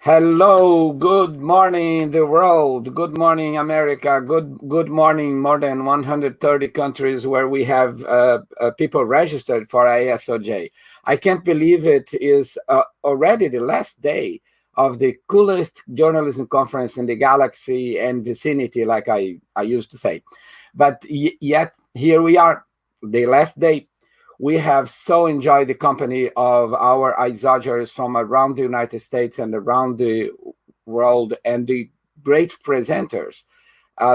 Hello, good morning, the world. Good morning, America. Good morning, more than 130 countries where we have people registered for ISOJ. I can't believe it is already the last day of the coolest journalism conference in the galaxy and vicinity, like I used to say. But yet, here we are, the last day. We have so enjoyed the company of our ISOJers from around the United States and around the world and the great presenters.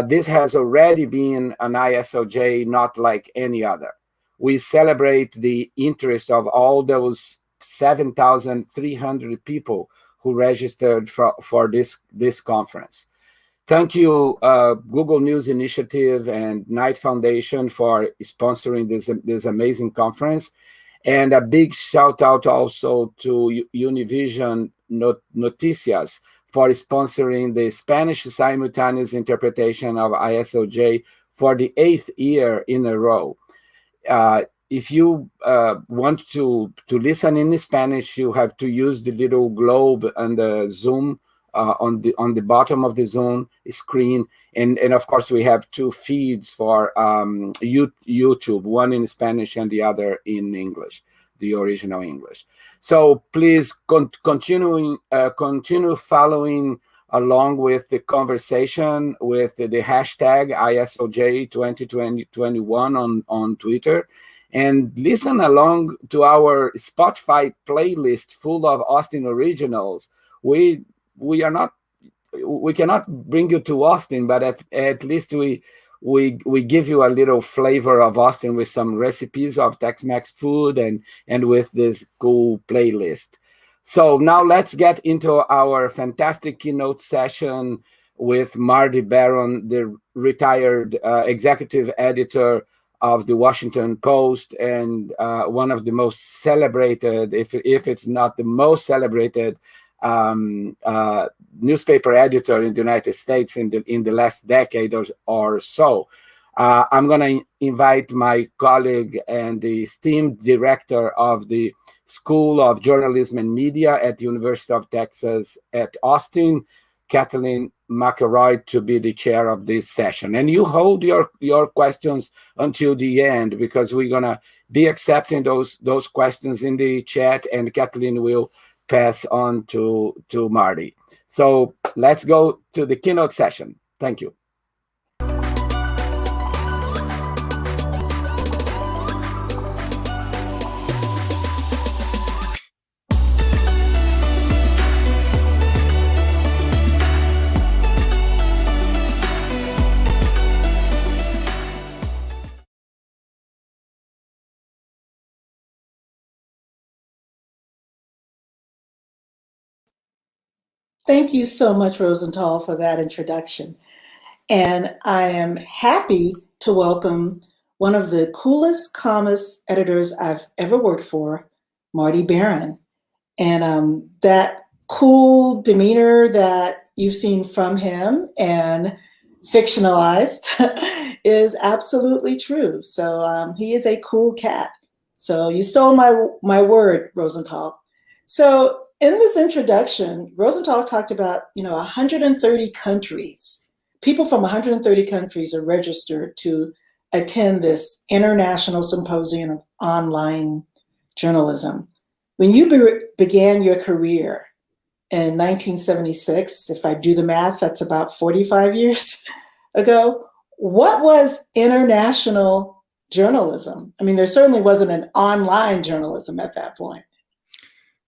This has already been an ISOJ not like any other. We celebrate the interest of all those 7,300 people who registered for this conference. Thank you, Google News Initiative and Knight Foundation for sponsoring this amazing conference. And a big shout out also to Univision Noticias for sponsoring the Spanish simultaneous interpretation of ISOJ for the 8th year in a row. If you want to listen in Spanish, you have to use the little globe and the Zoom on the bottom of the Zoom screen, and of course we have two feeds for YouTube, one in Spanish and the other in English, the original English. So please continue following along with the conversation with the hashtag ISOJ 2021 on Twitter, and listen along to our Spotify playlist full of Austin originals. We cannot bring you to Austin, but at least we give you a little flavor of Austin with some recipes of Tex-Mex food and with this cool playlist. So now let's get into our fantastic keynote session with Marty Baron, the retired executive editor of the Washington Post and one of the most celebrated, if it's not the most celebrated, newspaper editor in the United States in the last decade or so. I'm going to invite my colleague and the esteemed director of the School of Journalism and Media at the University of Texas at Austin, Kathleen McElroy, to be the chair of this session. And you hold your questions until the end, because we're going to be accepting those questions in the chat, and Kathleen will pass on to Marty. So let's go to the keynote session. Thank you. Thank you so much, Rosenthal, for that introduction. And I am happy to welcome one of the coolest, calmest editors I've ever worked for, Marty Baron. And that cool demeanor that you've seen from him and fictionalized is absolutely true. So he is a cool cat. So you stole my word, Rosenthal. So in this introduction, Rosenthal talked about, 130 countries. People from 130 countries are registered to attend this International Symposium of Online Journalism. When you began your career in 1976, if I do the math, that's about 45 years ago, what was international journalism? I mean, there certainly wasn't an online journalism at that point.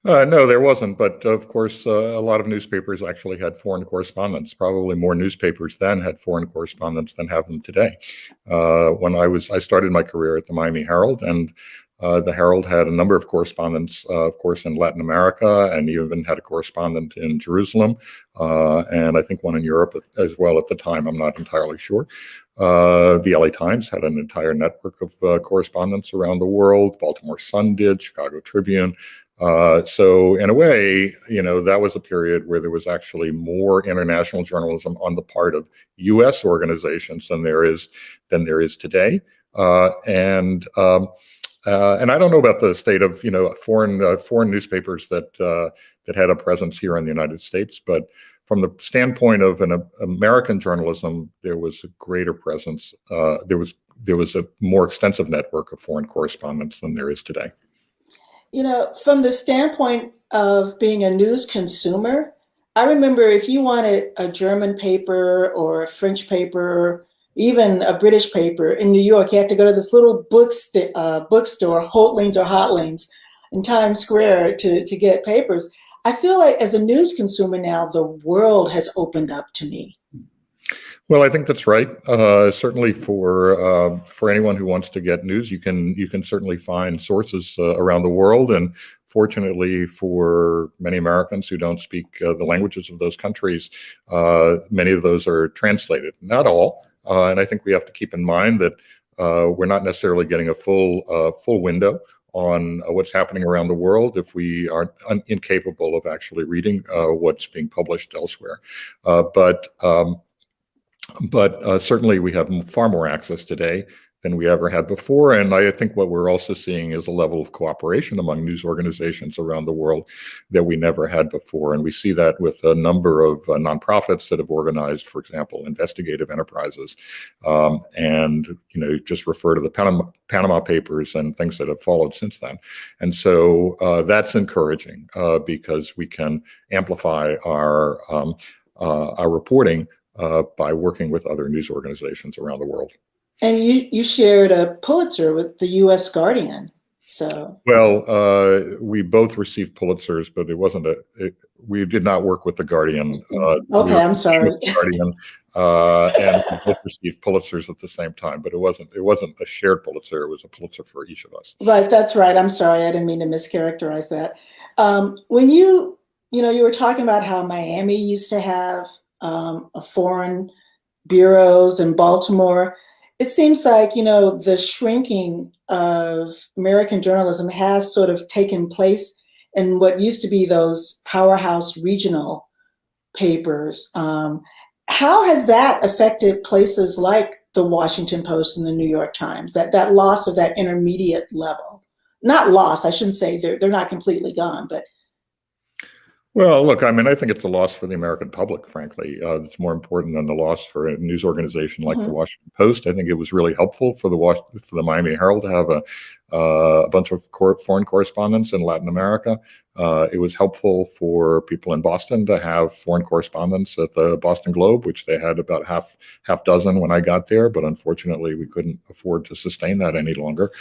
No, there wasn't. But of course, a lot of newspapers actually had foreign correspondents. Probably more newspapers then had foreign correspondents than have them today. When I started my career at the Miami Herald, and the Herald had a number of correspondents, of course, in Latin America, and even had a correspondent in Jerusalem, and I think one in Europe as well at the time. I'm not entirely sure. The LA Times had an entire network of correspondents around the world. Baltimore Sun did, Chicago Tribune. So in a way, that was a period where there was actually more international journalism on the part of U.S. organizations than there is today. And I don't know about the state of foreign newspapers that had a presence here in the United States, but from the standpoint of an American journalism, there was a greater presence. There was a more extensive network of foreign correspondents than there is today. From the standpoint of being a news consumer, I remember if you wanted a German paper or a French paper, even a British paper in New York, you had to go to this little bookstore, Holtlings or Hotlings in Times Square to get papers. I feel like as a news consumer now, the world has opened up to me. Well, I think that's right. Certainly for anyone who wants to get news, you can certainly find sources around the world. And fortunately for many Americans who don't speak the languages of those countries, many of those are translated. Not all. And I think we have to keep in mind that we're not necessarily getting a full window on what's happening around the world if we are incapable of actually reading what's being published elsewhere. But certainly we have far more access today than we ever had before. And I think what we're also seeing is a level of cooperation among news organizations around the world that we never had before. And we see that with a number of nonprofits that have organized, for example, investigative enterprises. And, just refer to the Panama Papers and things that have followed since then. And so that's encouraging because we can amplify our reporting by working with other news organizations around the world. And you shared a Pulitzer with the U.S. Guardian. So we both received Pulitzers, but we did not work with the Guardian. Okay, I'm sorry. Guardian, and we both received Pulitzers at the same time, but it wasn't a shared Pulitzer. It was a Pulitzer for each of us. Right, that's right. I'm sorry, I didn't mean to mischaracterize that. When you were talking about how Miami used to have a foreign bureaus in Baltimore. It seems like, the shrinking of American journalism has sort of taken place in what used to be those powerhouse regional papers. How has that affected places like the Washington Post and the New York Times, that loss of that intermediate level? Not lost, I shouldn't say they're not completely gone, but well, look, I think it's a loss for the American public, frankly. It's more important than the loss for a news organization like the Washington Post. I think it was really helpful for the Miami Herald to have a bunch of foreign correspondents in Latin America. It was helpful for people in Boston to have foreign correspondents at the Boston Globe, which they had about half dozen when I got there, but unfortunately we couldn't afford to sustain that any longer.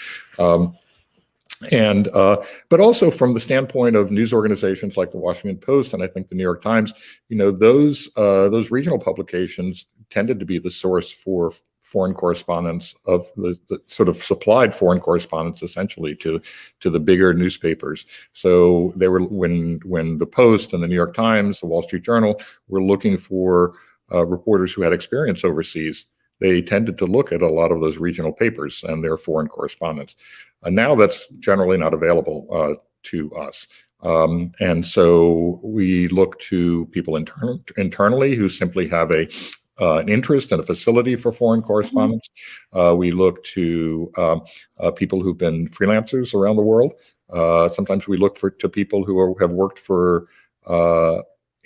But also from the standpoint of news organizations like the Washington Post and I think the New York Times, those regional publications tended to be the source for foreign correspondence of the sort of supplied foreign correspondence essentially to the bigger newspapers. So they were when the Post and the New York Times, the Wall Street Journal were looking for reporters who had experience overseas, they tended to look at a lot of those regional papers and their foreign correspondents. Now that's generally not available to us. And so we look to people internally who simply have an interest and a facility for foreign correspondence. We look to people who've been freelancers around the world. Sometimes we look to people who have worked for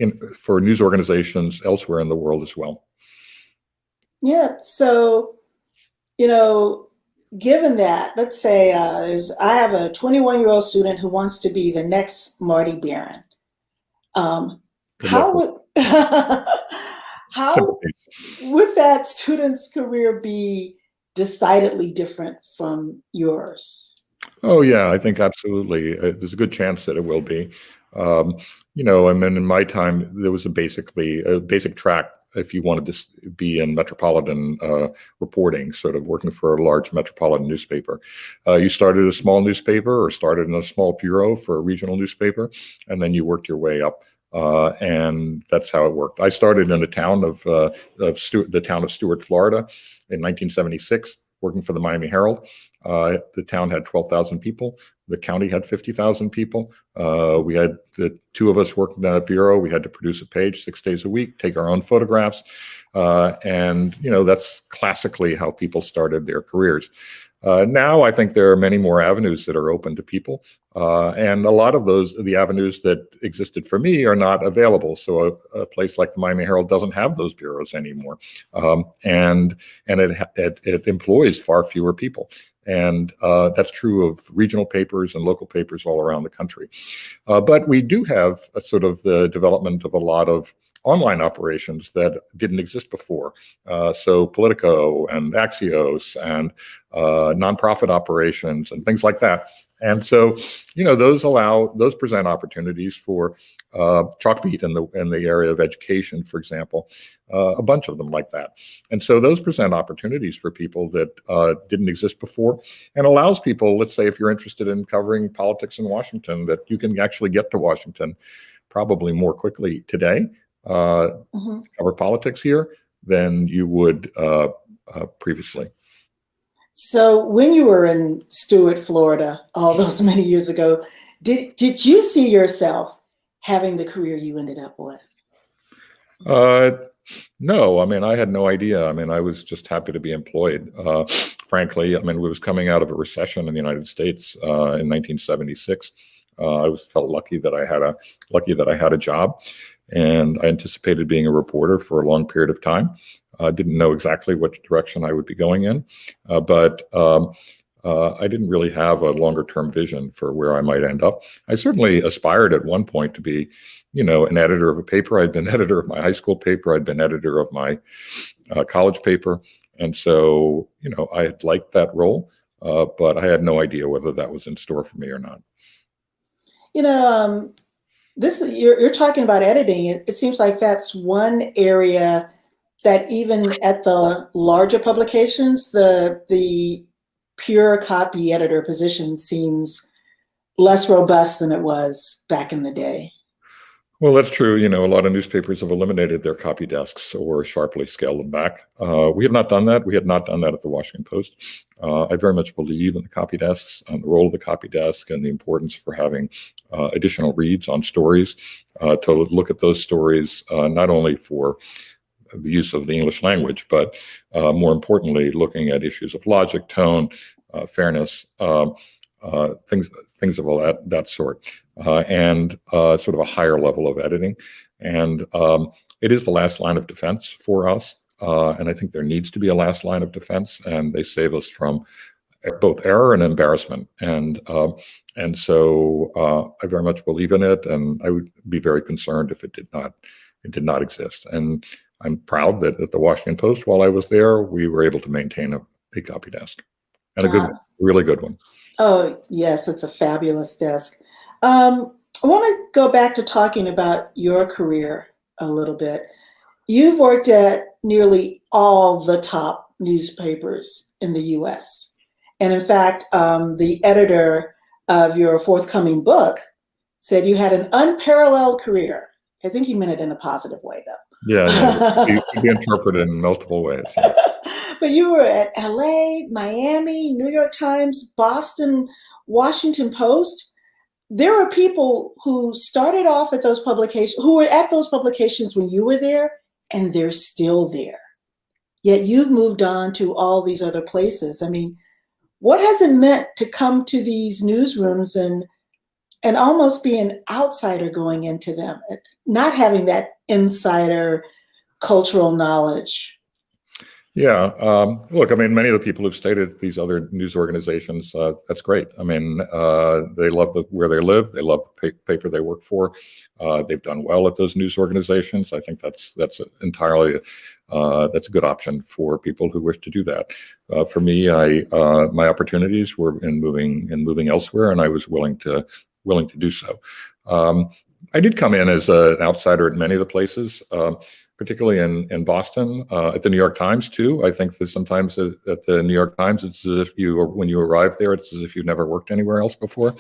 news organizations elsewhere in the world as well. Yeah, so, given that, let's say I have a 21-year-old student who wants to be the next Marty Baron. How would that student's career be decidedly different from yours? Oh, yeah, I think absolutely. There's a good chance that it will be. In my time, there was a basic track if you wanted to be in metropolitan reporting, sort of working for a large metropolitan newspaper. You started a small newspaper or started in a small bureau for a regional newspaper, and then you worked your way up. And that's how it worked. I started in the town of Stuart, Florida in 1976, working for the Miami Herald. The town had 12,000 people. The county had 50,000 people. We had two of us working at a bureau. We had to produce a page 6 days a week, take our own photographs. And, that's classically how people started their careers. Now, I think there are many more avenues that are open to people. And a lot of the avenues that existed for me are not available. So a place like the Miami Herald doesn't have those bureaus anymore. And it employs far fewer people. And that's true of regional papers and local papers all around the country. But we do have a sort of the development of a lot of online operations that didn't exist before. So Politico and Axios and nonprofit operations and things like that. And so, those present opportunities for Chalkbeat in the area of education, for example, a bunch of them like that. And so those present opportunities for people that didn't exist before, and allows people, let's say, if you're interested in covering politics in Washington, that you can actually get to Washington probably more quickly today, cover politics here than you would previously. So when you were in Stuart, Florida, all those many years ago, did you see yourself having the career you ended up with? No, I had no idea. I was just happy to be employed. Frankly, we was coming out of a recession in the United States in 1976. I felt lucky that I had a job, and I anticipated being a reporter for a long period of time. I didn't know exactly which direction I would be going in, but I didn't really have a longer term vision for where I might end up. I certainly aspired at one point to be, an editor of a paper. I'd been editor of my high school paper. I'd been editor of my college paper. And so, I had liked that role, but I had no idea whether that was in store for me or not. You're talking about editing. It seems like that's one area that even at the larger publications, the pure copy editor position seems less robust than it was back in the day. Well, that's true. A lot of newspapers have eliminated their copy desks or sharply scaled them back. We have not done that. We had not done that at the Washington Post. I very much believe in the copy desks and the role of the copy desk and the importance for having additional reads on stories, to look at those stories, not only for the use of the English language, but more importantly, looking at issues of logic, tone, fairness, things of all that sort, and sort of a higher level of editing. And it is the last line of defense for us. And I think there needs to be a last line of defense, and they save us from both error and embarrassment. And so I very much believe in it, and I would be very concerned if it did not exist. And I'm proud that at the Washington Post, while I was there, we were able to maintain a copy desk, and a good one, really good one. Oh, yes, it's a fabulous desk. I want to go back to talking about your career a little bit. You've worked at nearly all the top newspapers in the U.S. And in fact, the editor of your forthcoming book said you had an unparalleled career. I think he meant it in a positive way, though. Yeah, it can be interpreted in multiple ways. But you were at LA, Miami, New York Times, Boston, Washington Post. There are people who started off at those publications, who were at those publications when you were there, and they're still there. Yet you've moved on to all these other places. What has it meant to come to these newsrooms and almost be an outsider going into them, not having that insider cultural knowledge? Yeah, look, many of the people who've stayed at these other news organizations, that's great. They love where they live. They love the paper they work for. They've done well at those news organizations. I think that's entirely that's a good option for people who wish to do that. For me, my opportunities were in moving elsewhere, and I was willing to do so. I did come in as an outsider at many of the places. Particularly in Boston, at the New York Times too. I think that sometimes at the New York Times, it's as if when you arrive there, it's as if you've never worked anywhere else before,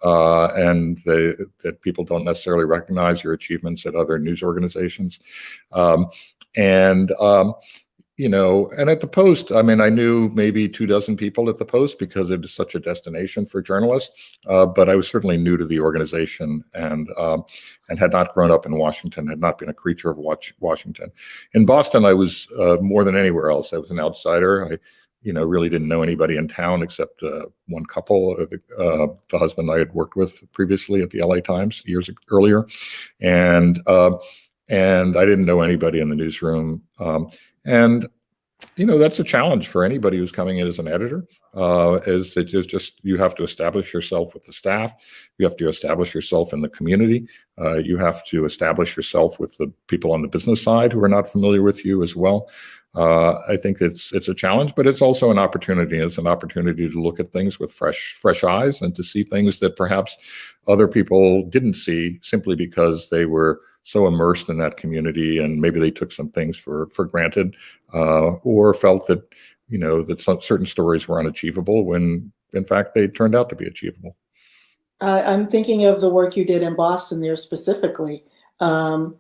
and that people don't necessarily recognize your achievements at other news organizations. and at the Post, I mean, I knew maybe 24 people at the Post because it is such a destination for journalists. But I was certainly new to the organization and had not grown up in Washington, had not been a creature of Washington. In Boston, I was more than anywhere else. I was an outsider. I, really didn't know anybody in town except one couple, the husband I had worked with previously at the LA Times years earlier, and I didn't know anybody in the newsroom. And that's a challenge for anybody who's coming in as an editor. You have to establish yourself with the staff. You have to establish yourself in the community. You have to establish yourself with the people on the business side who are not familiar with you as well. I think it's a challenge, but it's also an opportunity. It's an opportunity to look at things with fresh eyes and to see things that perhaps other people didn't see simply because they were so immersed in that community, and maybe they took some things for granted, or felt that that certain stories were unachievable when in fact they turned out to be achievable. I'm thinking of the work you did in Boston there specifically. That's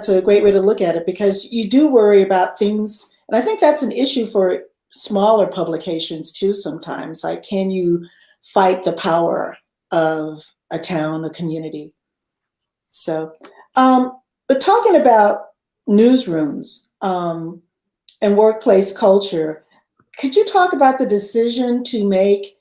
a great way to look at it, because you do worry about things, and I think that's an issue for smaller publications too sometimes. Like, can you fight the power of a town, a community? So, but talking about newsrooms and workplace culture, could you talk about the decision to make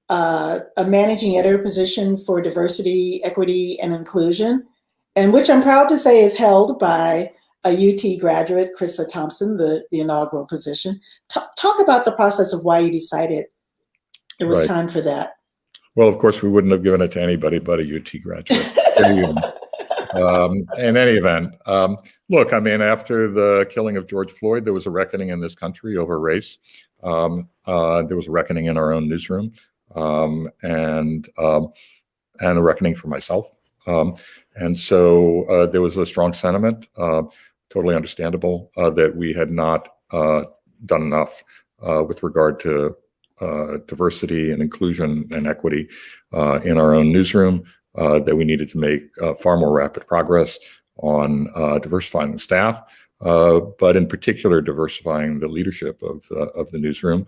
a managing editor position for diversity, equity, and inclusion, and which I'm proud to say is held by a UT graduate, Krista Thompson, the inaugural position. Talk about the process of why you decided it was time for that. Well, of course, we wouldn't have given it to anybody but a UT graduate. In any event, look, I mean, after the killing of George Floyd, there was a reckoning in this country over race. There was a reckoning in our own newsroom, and a reckoning for myself. And so there was a strong sentiment, totally understandable, that we had not done enough with regard to diversity and inclusion and equity in our own newsroom. That we needed to make far more rapid progress on diversifying the staff, but in particular diversifying the leadership of the newsroom.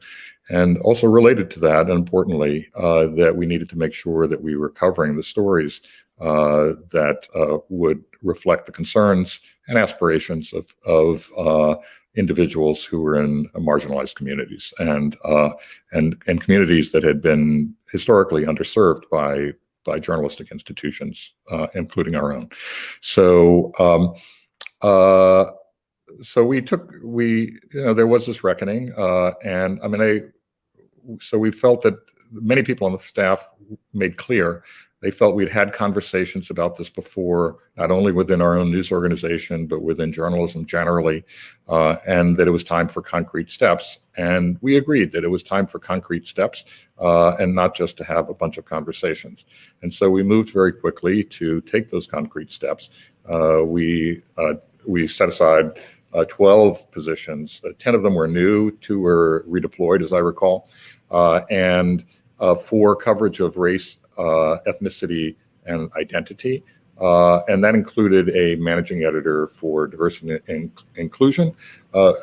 And also related to that, and importantly, that we needed to make sure that we were covering the stories that would reflect the concerns and aspirations of individuals who were in marginalized communities and communities that had been historically underserved by journalistic institutions, including our own. So there was this reckoning, and I mean, so we felt that many people on the staff made clear they felt we'd had conversations about this before, not only within our own news organization, but within journalism generally, and that it was time for concrete steps. And we agreed that it was time for concrete steps, and not just to have a bunch of conversations. And so we moved very quickly to take those concrete steps. We set aside 12 positions. 10 of them were new, 2 were redeployed, as I recall, and for coverage of race, ethnicity, and identity. And that included a managing editor for diversity and inclusion,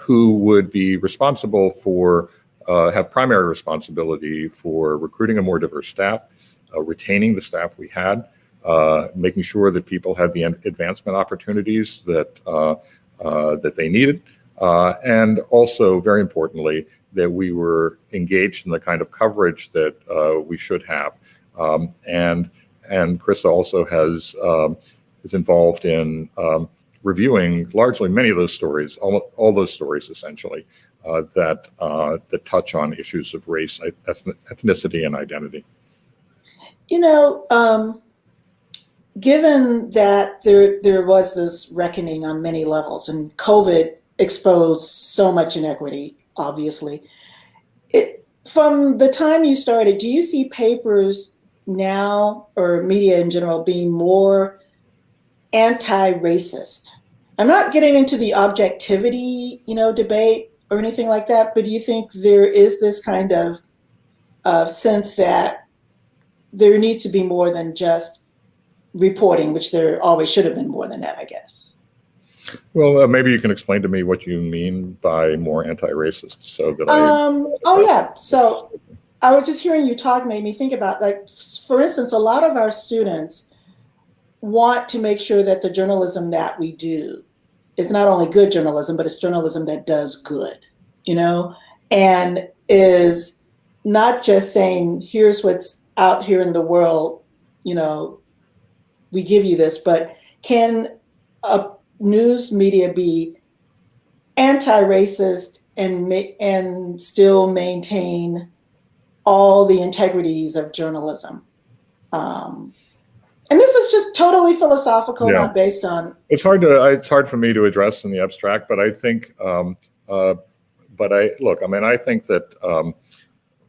who would be responsible for, have primary responsibility for recruiting a more diverse staff, retaining the staff we had, making sure that people had the advancement opportunities that they needed, and also, very importantly, that we were engaged in the kind of coverage that we should have. And Krista also is involved in reviewing largely many of those stories, all those stories essentially, that touch on issues of race, ethnicity, and identity. Given that there was this reckoning on many levels, and COVID exposed so much inequity, obviously, from the time you started, do you see papers now, or media in general, being more anti-racist? I'm not getting into the objectivity, debate or anything like that, but do you think there is this kind of sense that there needs to be more than just reporting, which there always should have been more than that, I guess? Well, maybe you can explain to me what you mean by more anti-racist, so that oh yeah. So I was just hearing you talk made me think about, like, for instance, a lot of our students want to make sure that the journalism that we do is not only good journalism, but it's journalism that does good, and is not just saying, here's what's out here in the world, we give you this, but can a news media be anti-racist and still maintain all the integrities of journalism? And this is just totally philosophical, not based on. It's hard for me to address in the abstract, but I think, I think that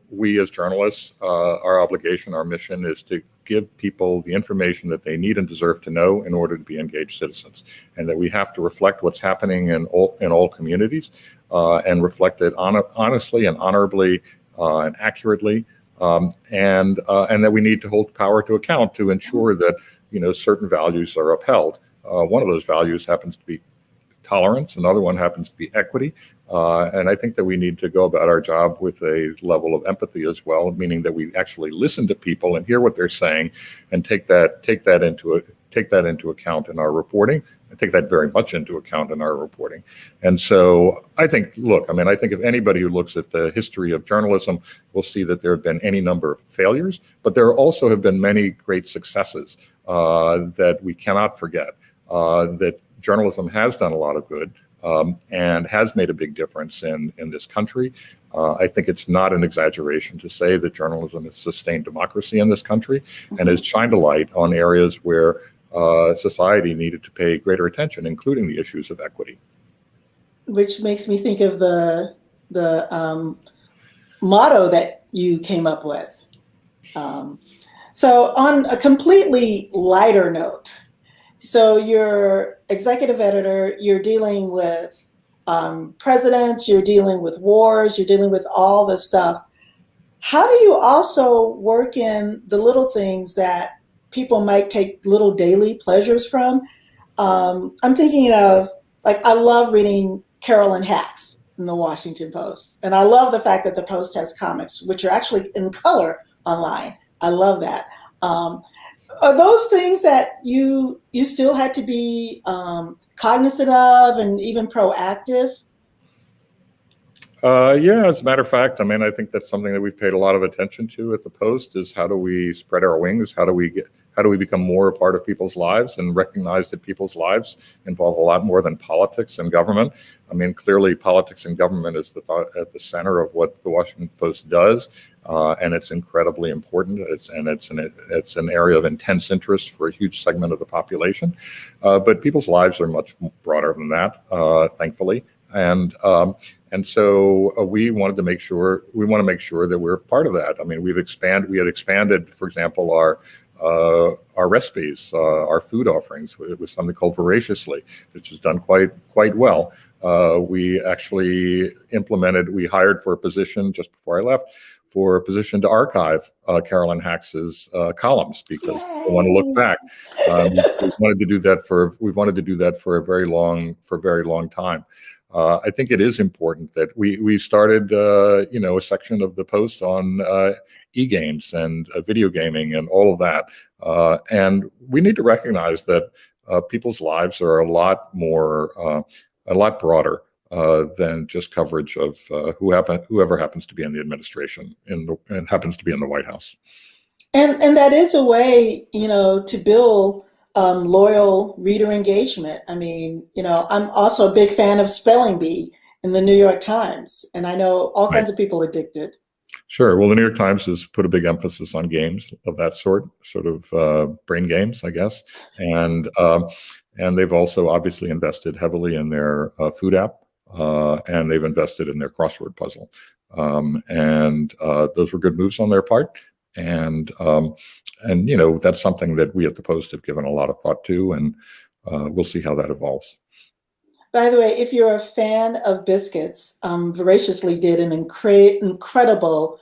we as journalists, our obligation, our mission is to give people the information that they need and deserve to know in order to be engaged citizens, and that we have to reflect what's happening in all communities, and reflect it honestly and honorably and accurately, and that we need to hold power to account to ensure that certain values are upheld. One of those values happens to be tolerance. Another one happens to be equity. And I think that we need to go about our job with a level of empathy as well, meaning that we actually listen to people and hear what they're saying, and take that into account in our reporting, and take that very much into account in our reporting. And so I think if anybody who looks at the history of journalism will see that there have been any number of failures, but there also have been many great successes that we cannot forget, that journalism has done a lot of good, and has made a big difference in this country. I think it's not an exaggeration to say that journalism has sustained democracy in this country, and has shined a light on areas where society needed to pay greater attention, including the issues of equity. Which makes me think of the motto that you came up with. So on a completely lighter note, so you're executive editor, you're dealing with presidents, you're dealing with wars, you're dealing with all this stuff. How do you also work in the little things that people might take little daily pleasures from? I'm thinking of, like, I love reading Carolyn Hack's in the Washington Post. And I love the fact that the Post has comics, which are actually in color online. I love that. Are those things that you still had to be cognizant of and even proactive? Yeah, as a matter of fact, I think that's something that we've paid a lot of attention to at the Post, is how do we spread our wings? How do we become more a part of people's lives, and recognize that people's lives involve a lot more than politics and government? Clearly politics and government is at the center of what the Washington Post does, and it's incredibly important. It's an area of intense interest for a huge segment of the population, but people's lives are much broader than that, thankfully. And so we want to make sure that we're part of that. We had expanded, for example, our recipes, our food offerings with something called Voraciously, which has done quite well. We actually we hired for a position just before I left, for a position to archive Carolyn Hack's columns, because we want to look back. We've wanted to do that for a very long time. I think it is important that we started, a section of the Post on e-games and video gaming and all of that. And we need to recognize that people's lives are a lot broader than just coverage of whoever happens to be in the administration and happens to be in the White House. And that is a way, to build loyal reader engagement. I'm also a big fan of Spelling Bee in the New York Times, and I know all kinds of people addicted. Sure. Well, the New York Times has put a big emphasis on games of that sort of brain games, I guess, and they've also obviously invested heavily in their food app, and they've invested in their crossword puzzle, and those were good moves on their part. And that's something that we at the Post have given a lot of thought to, and we'll see how that evolves. By the way, if you're a fan of biscuits, Voraciously did an incredible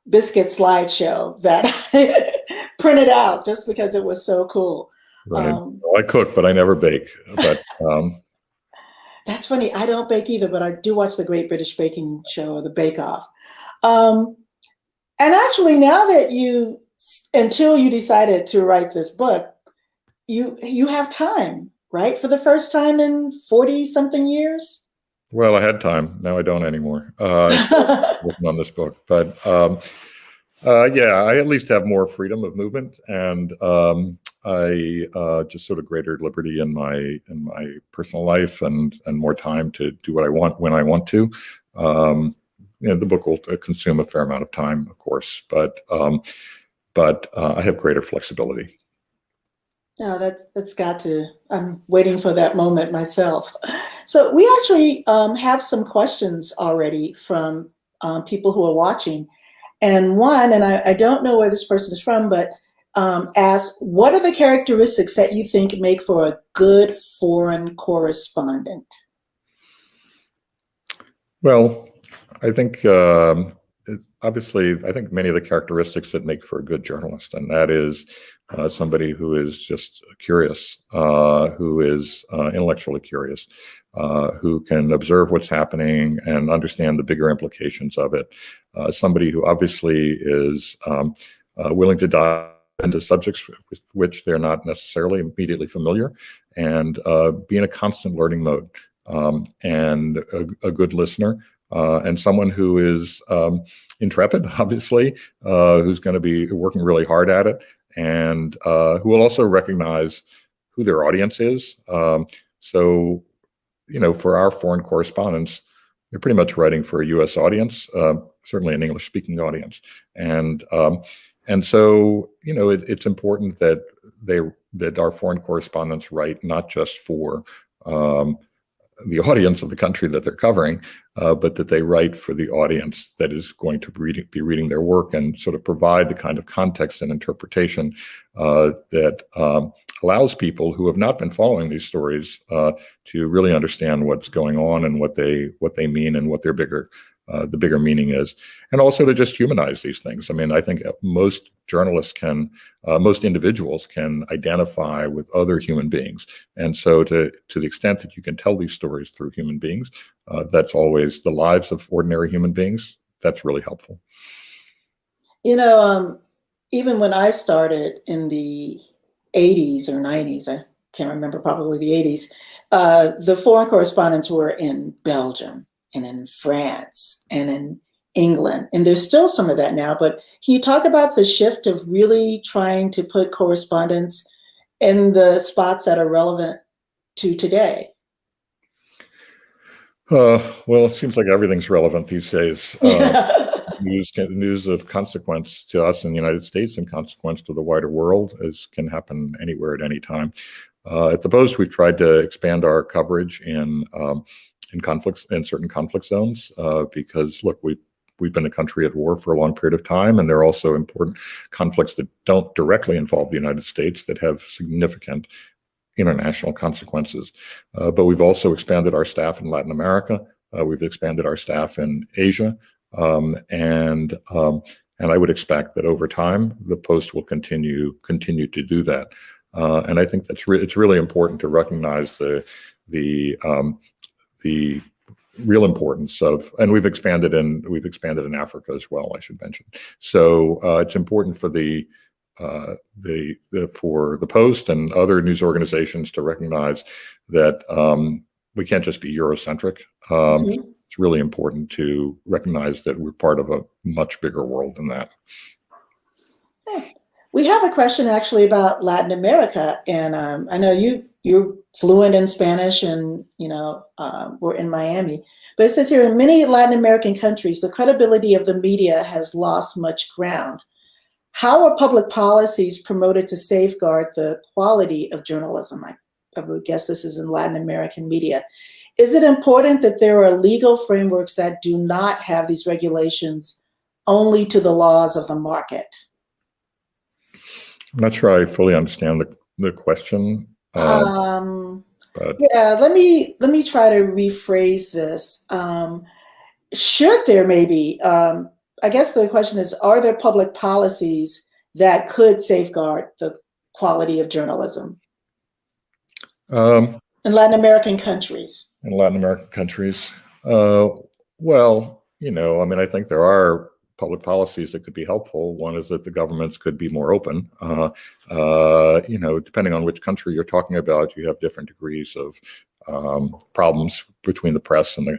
biscuit slideshow that I printed out just because it was so cool. Right. Well, I cook, but I never bake. But That's funny. I don't bake either, but I do watch the Great British Baking Show or the Bake Off. And actually, now that until you decided to write this book, you have time, right? For the first time in 40 something years? Well, I had time. Now I don't anymore. Working on this book, but yeah, I at least have more freedom of movement, and I just sort of greater liberty in my personal life, and more time to do what I want when I want to. The book will consume a fair amount of time, of course, but I have greater flexibility. No, that's got to. I'm waiting for that moment myself. So we actually have some questions already from people who are watching. And one, and I don't know where this person is from, but asks, what are the characteristics that you think make for a good foreign correspondent? Well, I think obviously, I think many of the characteristics that make for a good journalist, and that is somebody who is just curious, who is intellectually curious, who can observe what's happening and understand the bigger implications of it. Somebody who obviously is willing to dive into subjects with which they're not necessarily immediately familiar, and be in a constant learning mode, and a good listener. And someone who is intrepid, obviously, who's going to be working really hard at it, and who will also recognize who their audience is. So, for our foreign correspondents, they're pretty much writing for a U.S. audience, certainly an English-speaking audience, and so it's important that our foreign correspondents write not just for the audience of the country that they're covering, but that they write for the audience that is going to be reading their work, and sort of provide the kind of context and interpretation that allows people who have not been following these stories to really understand what's going on, and what they mean, and what their the bigger meaning is, and also to just humanize these things. I mean, I think most journalists most individuals can identify with other human beings, and so to the extent that you can tell these stories through human beings, that's always the lives of ordinary human beings. That's really helpful. Even when I started in the 80s or 90s, I can't remember, probably the 80s, the foreign correspondents were in Belgium, and in France, and in England. And there's still some of that now, but can you talk about the shift of really trying to put correspondence in the spots that are relevant to today? Well, it seems like everything's relevant these days. News of consequence to us in the United States, and consequence to the wider world, can happen anywhere at any time. At the Post, we've tried to expand our coverage in conflicts, in certain conflict zones, because look, we've been a country at war for a long period of time, and there are also important conflicts that don't directly involve the United States that have significant international consequences. But we've also expanded our staff in Latin America. We've expanded our staff in Asia, and I would expect that over time the Post will continue to do that. And I think it's really important to recognize the real importance of, and we've expanded in Africa as well, I should mention. So it's important for for the Post and other news organizations to recognize that we can't just be Eurocentric. It's really important to recognize that we're part of a much bigger world than that. We have a question actually about Latin America, and I know you're fluent in Spanish, and we're in Miami. But it says here, in many Latin American countries, the credibility of the media has lost much ground. How are public policies promoted to safeguard the quality of journalism? I would guess this is in Latin American media. Is it important that there are legal frameworks that do not have these regulations only to the laws of the market? I'm not sure I fully understand the question. But yeah, let me try to rephrase this. Should there maybe, I guess the question is, are there public policies that could safeguard the quality of journalism in Latin American countries? in Latin American countries. Well, I mean, I think there are public policies that could be helpful. One is that the governments could be more open. Depending on which country you're talking about, you have different degrees of problems between the press and the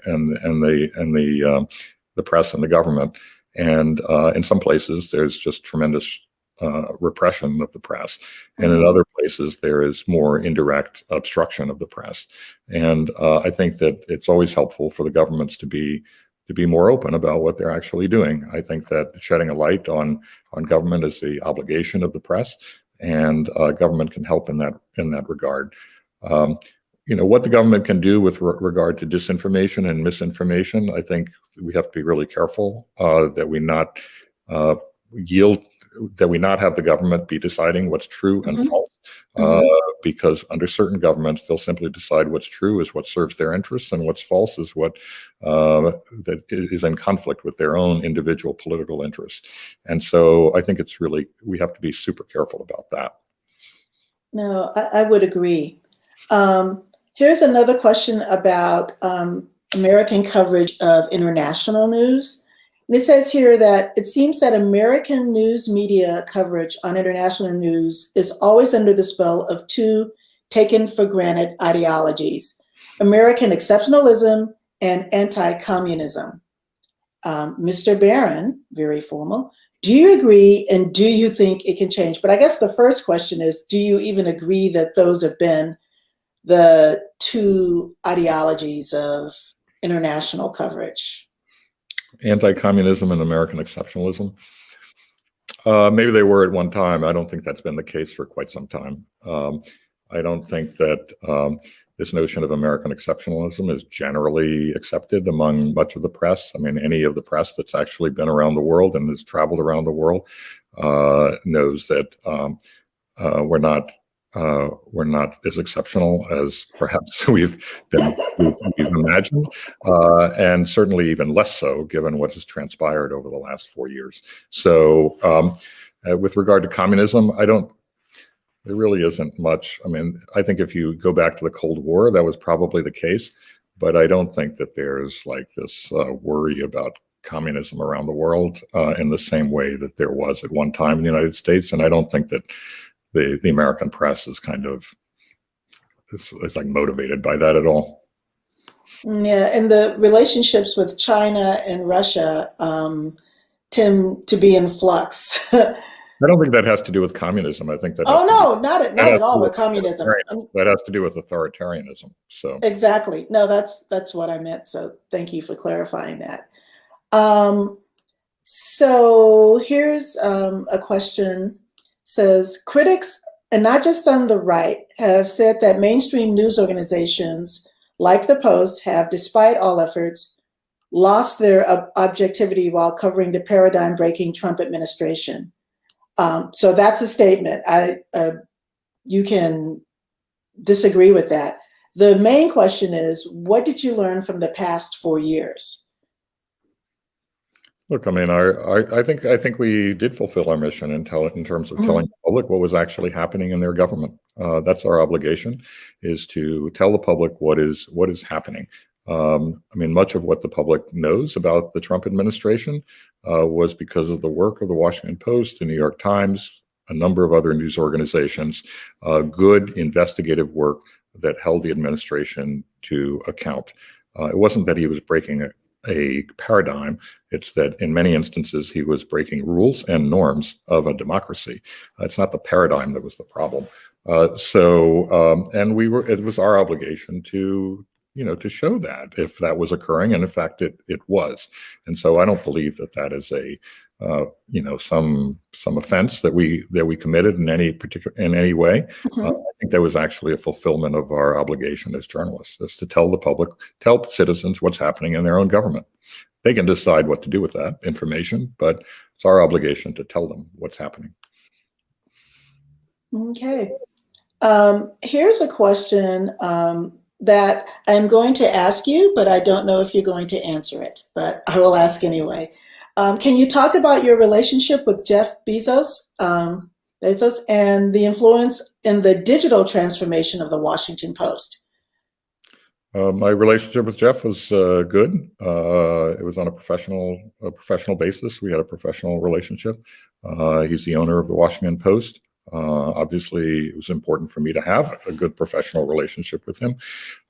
press and the government. And in some places, there's just tremendous repression of the press, and in other places there is more indirect obstruction of the press. And I think that it's always helpful for the governments to be more open about what they're actually doing. I think that shedding a light on government is the obligation of the press, and government can help in that regard. What the government can do with regard to disinformation and misinformation, I think we have to be really careful that we not have the government be deciding what's true and false, because under certain governments, they'll simply decide what's true is what serves their interests, and what's false is what that is in conflict with their own individual political interests. And so I think we have to be super careful about that. No, I would agree. Here's another question about American coverage of international news. And it says here that it seems that American news media coverage on international news is always under the spell of two taken for granted ideologies: American exceptionalism and anti-communism. Mr. Baron, very formal, do you agree, and do you think it can change? But I guess the first question is, do you even agree that those have been the two ideologies of international coverage? Anti-communism and American exceptionalism. Maybe they were at one time. I don't think that's been the case for quite some time. I don't think that this notion of American exceptionalism is generally accepted among much of the press. I mean, any of the press that's actually been around the world and has traveled around the world knows that we're not as exceptional as perhaps we've imagined, and certainly even less so given what has transpired over the last 4 years. So with regard to communism, there really isn't much. I mean, I think if you go back to the Cold War, that was probably the case, but I don't think that there's like this worry about communism around the world in the same way that there was at one time in the United States. And I don't think that the American press is it's like motivated by that at all. Yeah, and the relationships with China and Russia tend to be in flux. I don't think that has to do with communism. I think that. Not at all with communism. That has to do with authoritarianism. So exactly. No, that's what I meant. So thank you for clarifying that. So here's a question. Says critics, and not just on the right, have said that mainstream news organizations like the Post have, despite all efforts, lost their objectivity while covering the paradigm-breaking Trump administration. So that's a statement. You can disagree with that. The main question is, what did you learn from the past 4 years? Look, I mean, I think we did fulfill our mission in terms of telling the public what was actually happening in their government. That's our obligation, is to tell the public what is happening. I mean, much of what the public knows about the Trump administration was because of the work of the Washington Post, the New York Times, a number of other news organizations, good investigative work that held the administration to account. It wasn't that he was breaking a paradigm. It's that in many instances he was breaking rules and norms of a democracy. It's not the paradigm that was the problem. And it was our obligation to show that if that was occurring, and in fact it was. And so I don't believe that is a some offense that we committed in any way. I think that was actually a fulfillment of our obligation as journalists, is to tell the public, tell citizens what's happening in their own government. They can decide what to do with that information, but it's our obligation to tell them what's happening. Okay. Here's a question that I'm going to ask you, but I don't know if you're going to answer it, but I will ask anyway. Can you talk about your relationship with Jeff Bezos and the influence in the digital transformation of the Washington Post? My relationship with Jeff was good. It was on a professional basis. We had a professional relationship. He's the owner of the Washington Post. Obviously, it was important for me to have a good professional relationship with him.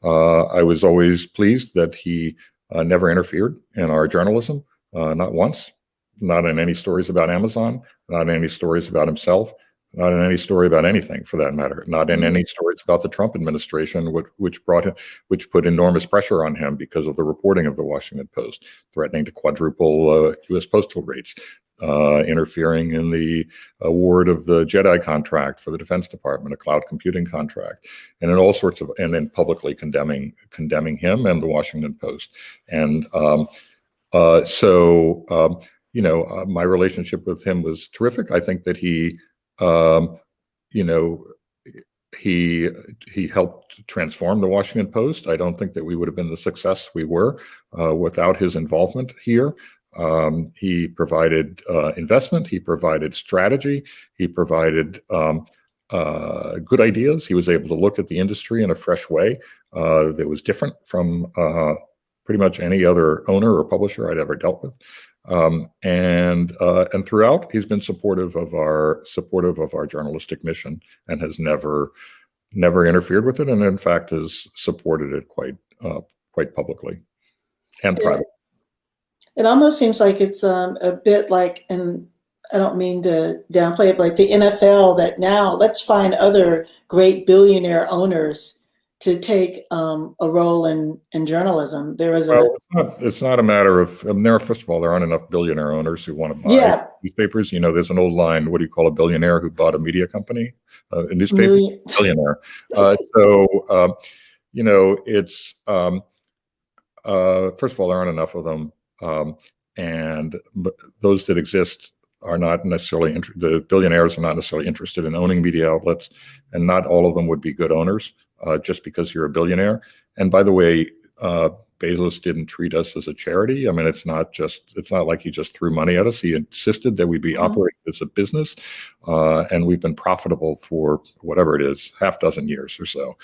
I was always pleased that he never interfered in our journalism, not once, not in any stories about Amazon, not in any stories about himself, not in any story about anything for that matter, not in any stories about the Trump administration, which put enormous pressure on him because of the reporting of the Washington Post, threatening to quadruple U.S. postal rates, interfering in the award of the JEDI contract for the Defense Department, a cloud computing contract, and in all sorts of, and then publicly condemning him and the Washington Post. And my relationship with him was terrific. I think that he helped transform the Washington Post. I don't think that we would have been the success we were without his involvement here. He provided investment, he provided strategy, he provided good ideas. He was able to look at the industry in a fresh way that was different from pretty much any other owner or publisher I'd ever dealt with. And throughout, he's been supportive of our journalistic mission and has never interfered with it, and in fact has supported it quite publicly and privately. It almost seems like it's a bit like, and I don't mean to downplay it, but like the NFL, that now let's find other great billionaire owners to take a role in journalism. There was it's not a matter of, first of all, there aren't enough billionaire owners who want to buy newspapers. There's an old line, what do you call a billionaire who bought a media company? A newspaper? Billionaire. It's, first of all, there aren't enough of them. But those that exist are not necessarily, the billionaires are not necessarily interested in owning media outlets, and not all of them would be good owners just because you're a billionaire. And by the way, Bezos didn't treat us as a charity. I mean, it's not like he just threw money at us. He insisted that we be operated as a business, and we've been profitable for whatever it is, half dozen years or so.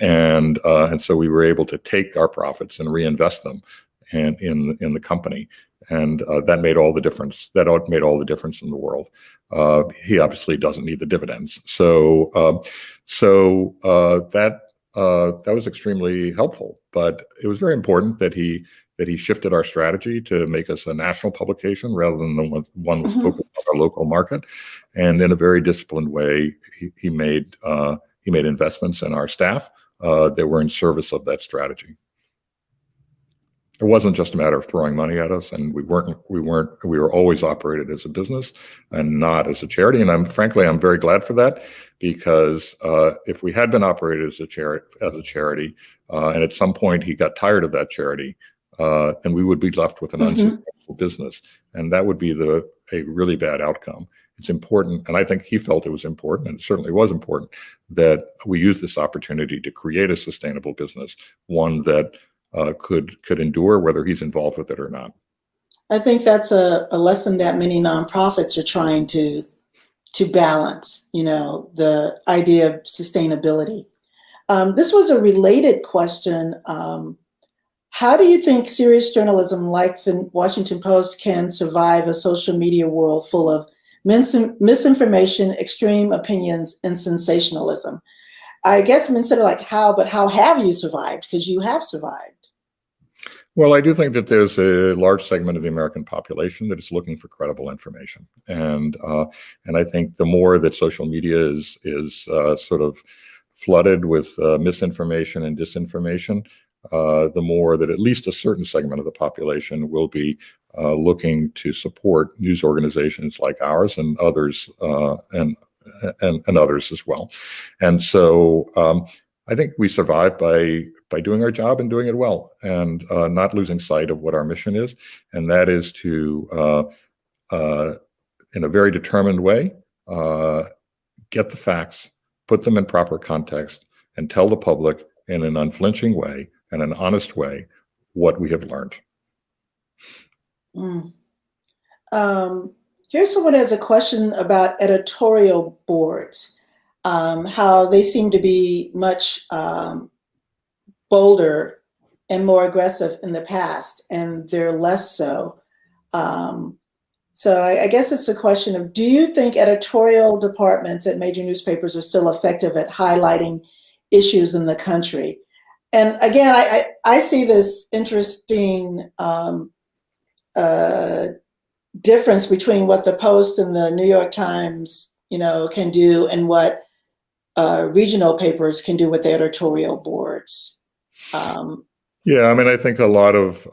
And so we were able to take our profits and reinvest them in the company. And that made all the difference. That made all the difference in the world. He obviously doesn't need the dividends. So that was extremely helpful. But it was very important that he shifted our strategy to make us a national publication rather than the one was focused on our local market. And in a very disciplined way, he made investments in our staff that were in service of that strategy. It wasn't just a matter of throwing money at us, and we were always operated as a business and not as a charity. And I'm very glad for that, because if we had been operated as a charity, and at some point he got tired of that charity, then we would be left with an unsuccessful business, and that would be a really bad outcome. It's important, and I think he felt it was important, and it certainly was important, that we use this opportunity to create a sustainable business, one that could endure whether he's involved with it or not. I think that's a lesson that many nonprofits are trying to balance, the idea of sustainability. This was a related question. How do you think serious journalism like the Washington Post can survive a social media world full of misinformation, extreme opinions, and sensationalism? I guess instead of how have you survived? Because you have survived. Well, I do think that there's a large segment of the American population that is looking for credible information, and I think the more that social media is sort of flooded with misinformation and disinformation, the more that at least a certain segment of the population will be looking to support news organizations like ours and others, and others as well. And so I think we survive by doing our job and doing it well, and not losing sight of what our mission is, and that is to, in a very determined way, get the facts, put them in proper context, and tell the public in an unflinching way and an honest way what we have learned. Here's someone who has a question about editorial boards, how they seem to be much bolder and more aggressive in the past, and they're less so. So I guess it's a question of, do you think editorial departments at major newspapers are still effective at highlighting issues in the country? And again, I see this interesting difference between what the Post and the New York Times, can do, and what regional papers can do with their editorial boards. Yeah, I mean, I think a lot of,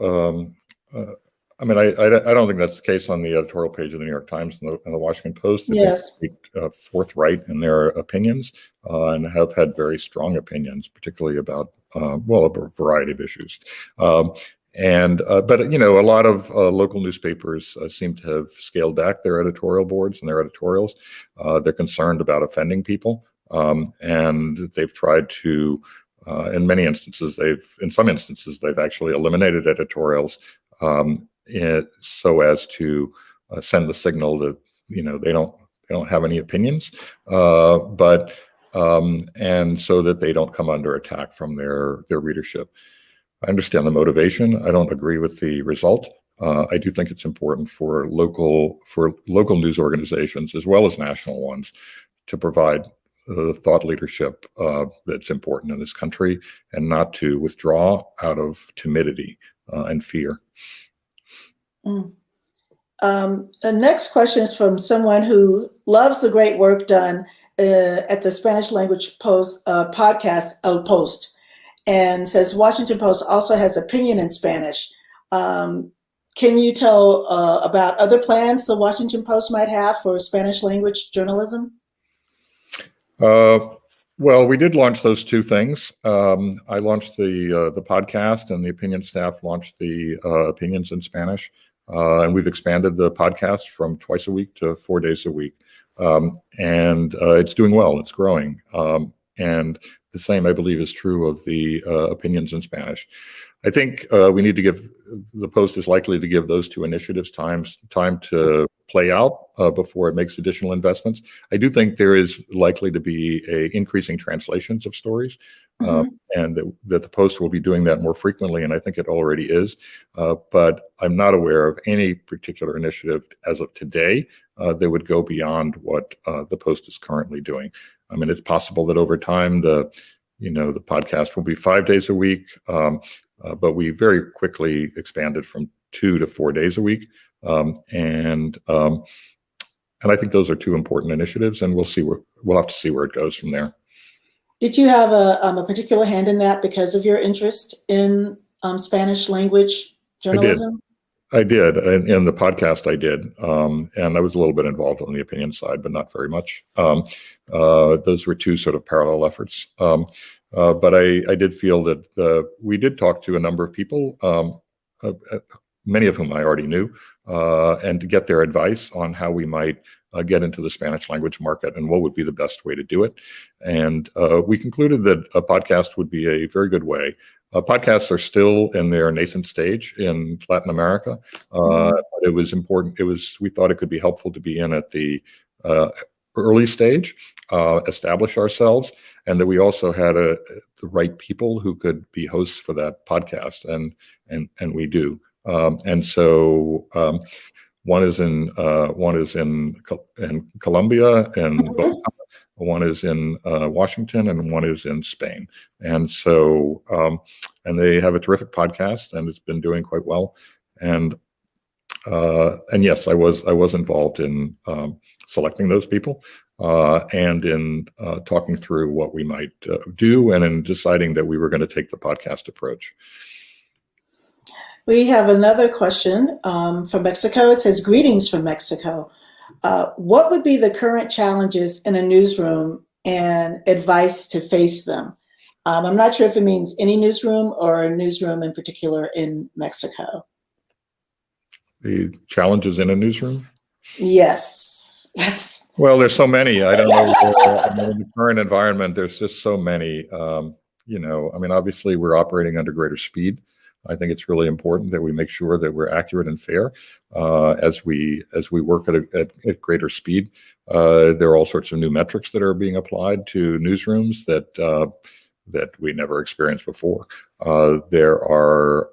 I don't think that's the case on the editorial page of the New York Times and the Washington Post. Yes. They're forthright in their opinions and have had very strong opinions, particularly about, a variety of issues. But a lot of local newspapers seem to have scaled back their editorial boards and their editorials. They're concerned about offending people, and they've tried to, in some instances, they've actually eliminated editorials so as to send the signal that they don't have any opinions, and so that they don't come under attack from their readership. I understand the motivation. I don't agree with the result. I do think it's important for local news organizations as well as national ones to provide thought leadership that's important in this country, and not to withdraw out of timidity and fear. The next question is from someone who loves the great work done at the Spanish language podcast El Post, and says Washington Post also has opinion in Spanish. Can you tell about other plans the Washington Post might have for Spanish language journalism? Well, we did launch those two things. I launched the podcast, and the opinion staff launched the opinions in Spanish. And we've expanded the podcast from twice a week to 4 days a week. And it's doing well, it's growing. And the same, I believe, is true of the opinions in Spanish. I think we need to give, the Post is likely to give those two initiatives time to play out before it makes additional investments. I do think there is likely to be increasing translations of stories, and that the Post will be doing that more frequently, and I think it already is. But I'm not aware of any particular initiative as of today that would go beyond what the Post is currently doing. I mean, it's possible that over time the podcast will be 5 days a week, but we very quickly expanded from 2 to 4 days a week, and I think those are two important initiatives, and we'll have to see where it goes from there. Did you have a particular hand in that because of your interest in Spanish language journalism? I did. In the podcast, I did. And I was a little bit involved on the opinion side, but not very much. Those were two sort of parallel efforts. But I did feel that we did talk to a number of people, many of whom I already knew, and to get their advice on how we might get into the Spanish language market and what would be the best way to do it. And we concluded that a podcast would be a very good way. Podcasts are still in their nascent stage in Latin America. But it was important. We thought it could be helpful to be in at the early stage, establish ourselves, and that we also had the right people who could be hosts for that podcast, and we do. And so one is in Colombia, and one is in Washington, and one is in Spain. And so and they have a terrific podcast, and it's been doing quite well. And yes, I was involved in selecting those people and in talking through what we might do, and in deciding that we were going to take the podcast approach. We have another question from Mexico. It says, greetings from Mexico. What would be the current challenges in a newsroom and advice to face them? I'm not sure if it means any newsroom or a newsroom in particular in Mexico. The challenges in a newsroom? Yes. Well, there's so many. I don't know. In the current environment, there's just so many. Obviously, we're operating under greater speed. I think it's really important that we make sure that we're accurate and fair as we work at greater speed. There are all sorts of new metrics that are being applied to newsrooms that that we never experienced before. There are,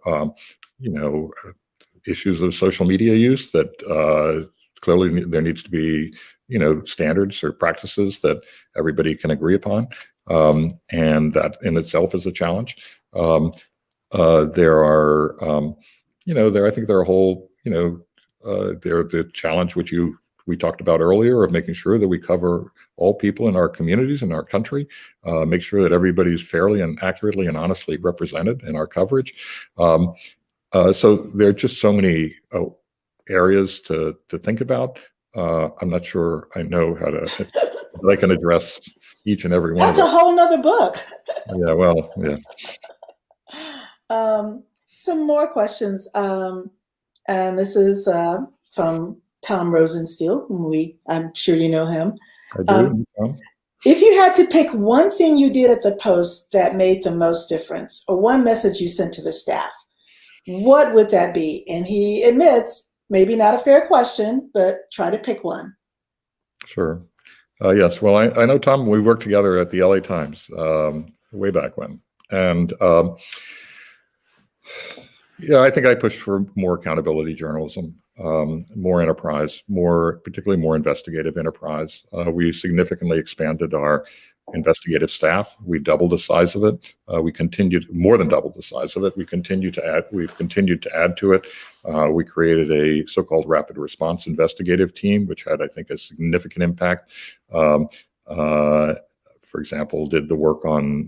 issues of social media use that clearly there needs to be, standards or practices that everybody can agree upon, and that in itself is a challenge. There are, I think there are a whole, there the challenge which we talked about earlier of making sure that we cover all people in our communities, in our country, make sure that everybody's fairly and accurately and honestly represented in our coverage. So there are just so many areas to think about. I'm not sure I know how to, I can address each and every one. That's a whole nother book. Yeah, well, yeah. Some more questions. And this is from Tom Rosenstiel, whom I'm sure you know him. I do. If you had to pick one thing you did at the Post that made the most difference, or one message you sent to the staff, what would that be? And he admits, maybe not a fair question, but try to pick one. Sure. Yes. Well, I know Tom. We worked together at the LA Times way back when. And yeah, I think I pushed for more accountability journalism, more enterprise, particularly more investigative enterprise. We significantly expanded our investigative staff. We doubled the size of it. We continued, more than doubled the size of it. We've continued to add to it. We created a so-called rapid response investigative team, which had, I think, a significant impact. For example, did the work on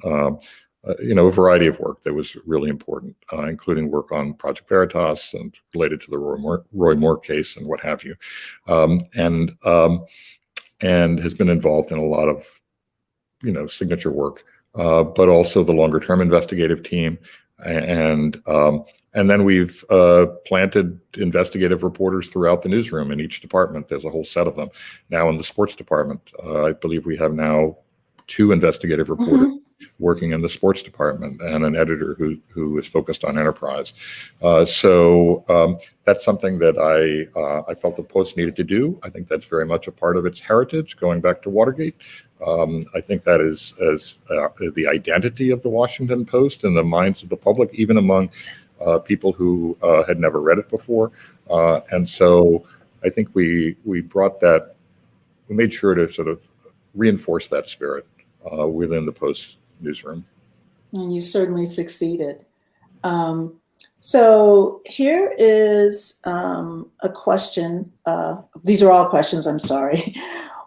a variety of work that was really important, including work on Project Veritas and related to the Roy Moore case and what have you, and has been involved in a lot of signature work, but also the longer term investigative team, and then we've planted investigative reporters throughout the newsroom in each department. There's a whole set of them now in the sports department. I believe we have now 2 investigative reporters working in the sports department and an editor who is focused on enterprise. So that's something that I felt the Post needed to do. I think that's very much a part of its heritage, going back to Watergate. I think that is the identity of the Washington Post in the minds of the public, even among people who had never read it before. And so I think we brought that, we made sure to sort of reinforce that spirit within the Post newsroom. And you certainly succeeded. So here is a question. These are all questions, I'm sorry.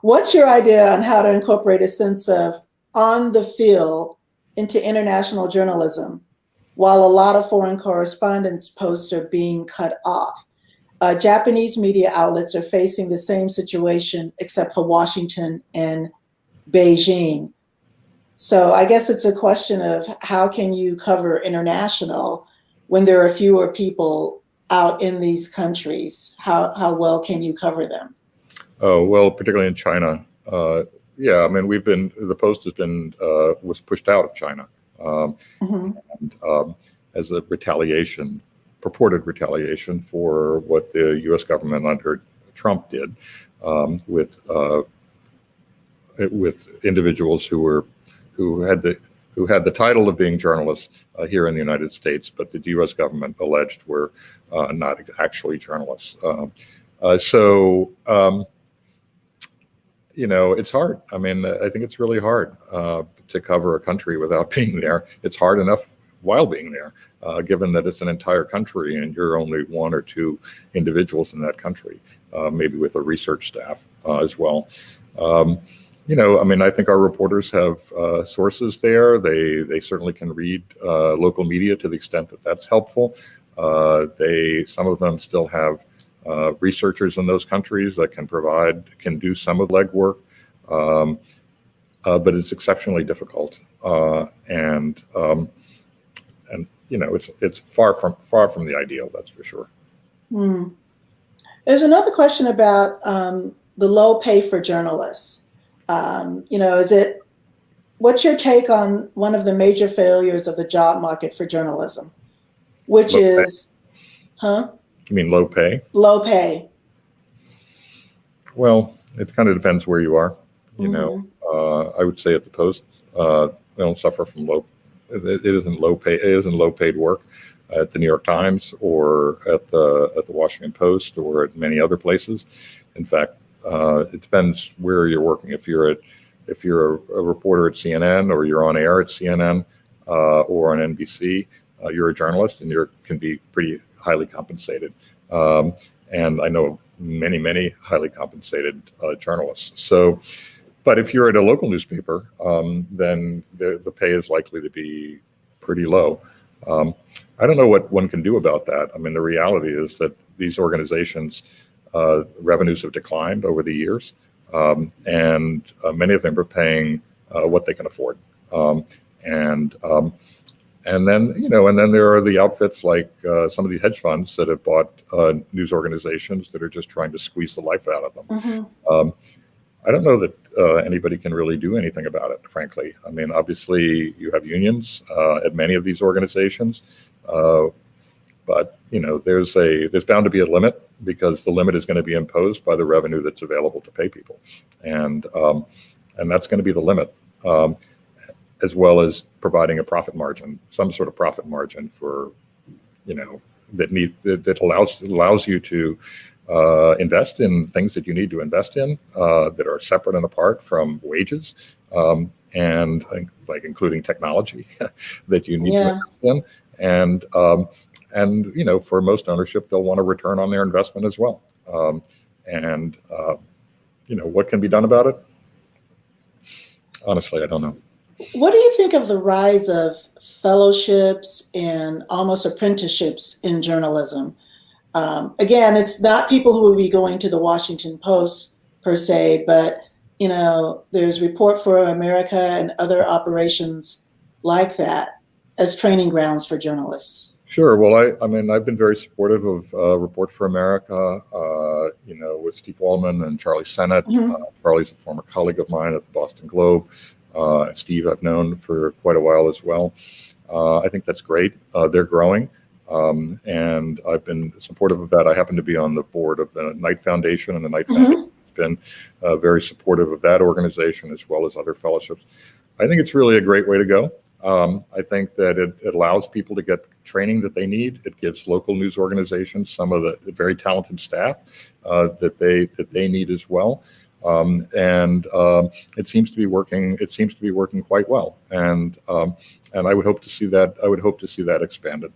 What's your idea on how to incorporate a sense of on the field into international journalism while a lot of foreign correspondents' posts are being cut off? Japanese media outlets are facing the same situation except for Washington and Beijing. So I guess it's a question of how can you cover international when there are fewer people out in these countries? How well can you cover them? Oh, well, particularly in China. Yeah, I mean, the Post has been, was pushed out of China and, as a retaliation, purported retaliation for what the U.S. government under Trump did with individuals who had the title of being journalists here in the United States, but the U.S. government alleged were not actually journalists. It's hard. I mean, I think it's really hard to cover a country without being there. It's hard enough while being there, given that it's an entire country and you're only 1 or 2 individuals in that country, maybe with a research staff as well. I mean, I think our reporters have sources there. They certainly can read local media to the extent that that's helpful. Some of them still have researchers in those countries that can do some of the legwork, but it's exceptionally difficult. It's far from the ideal, that's for sure. There's another question about the low pay for journalists. What's your take on one of the major failures of the job market for journalism, which low is, pay. You mean low pay? Low pay. Well, it kind of depends where you are. I would say at the Post, don't suffer from low. It isn't low pay. It isn't low paid work at the New York Times or at the Washington Post or at many other places. In fact, it depends where you're working. If you're a reporter at CNN or you're on air at CNN or on NBC, you're a journalist and you can be pretty highly compensated. And I know of many highly compensated journalists. So, but if you're at a local newspaper, then the pay is likely to be pretty low. I don't know what one can do about that. I mean, the reality is that these organizations, revenues have declined over the years, and many of them are paying what they can afford. And then there are the outfits like some of the hedge funds that have bought news organizations that are just trying to squeeze the life out of them. Mm-hmm. I don't know that anybody can really do anything about it, frankly. I mean, obviously you have unions at many of these organizations, but there's bound to be a limit, because the limit is going to be imposed by the revenue that's available to pay people, and that's going to be the limit. As well as providing a profit margin, some sort of profit margin for, that allows you to invest in things that you need to invest in that are separate and apart from wages, and like including technology that you need to invest in, and for most ownership, they'll want a return on their investment as well. What can be done about it? Honestly, I don't know. What do you think of the rise of fellowships and almost apprenticeships in journalism? Again, it's not people who will be going to the Washington Post per se, but there's Report for America and other operations like that as training grounds for journalists. Sure. Well, I've been very supportive of Report for America, with Steve Wallman and Charlie Sennett. Mm-hmm. Charlie's a former colleague of mine at the Boston Globe. Steve I've known for quite a while as well. I think that's great. They're growing, and I've been supportive of that. I happen to be on the board of the Knight Foundation, and the Knight Foundation has been very supportive of that organization as well as other fellowships. I think it's really a great way to go. I think that it allows people to get training that they need. It gives local news organizations some of the very talented staff that they need as well. It seems to be working. It seems to be working quite well, and I would hope to see that. I would hope to see that expanded.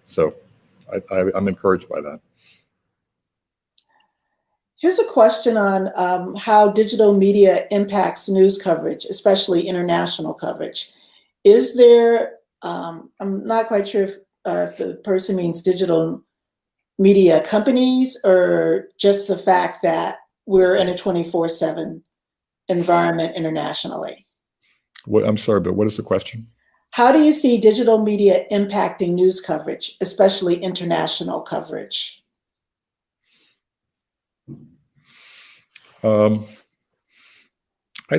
So I'm encouraged by that. Here's a question on how digital media impacts news coverage, especially international coverage. Is there? I'm not quite sure if the person means digital media companies or just the fact that we're in a 24/7 environment internationally. I'm sorry, but what is the question? How do you see digital media impacting news coverage, especially international coverage? I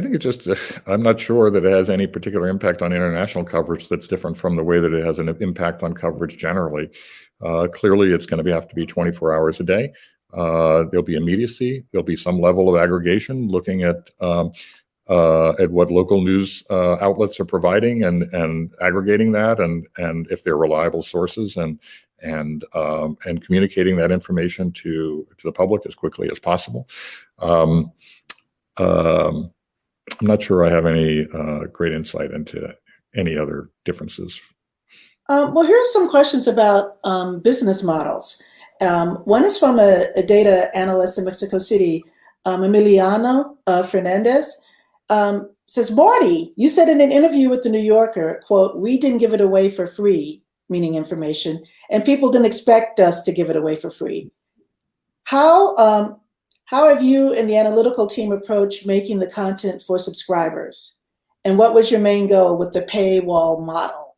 think it's just, I'm not sure that it has any particular impact on international coverage that's different from the way that it has an impact on coverage generally. Clearly, it's going to have to be 24 hours a day. There'll be immediacy. There'll be some level of aggregation, looking at what local news outlets are providing and aggregating that, and if they're reliable sources, and communicating that information to the public as quickly as possible. I'm not sure I have any great insight into any other differences. Well, here's some questions about business models. One is from a data analyst in Mexico City, Emiliano Fernandez. Says, Marty, you said in an interview with the New Yorker, quote, "We didn't give it away for free," meaning information, "and people didn't expect us to give it away for free." How have you and the analytical team approached making the content for subscribers? And what was your main goal with the paywall model?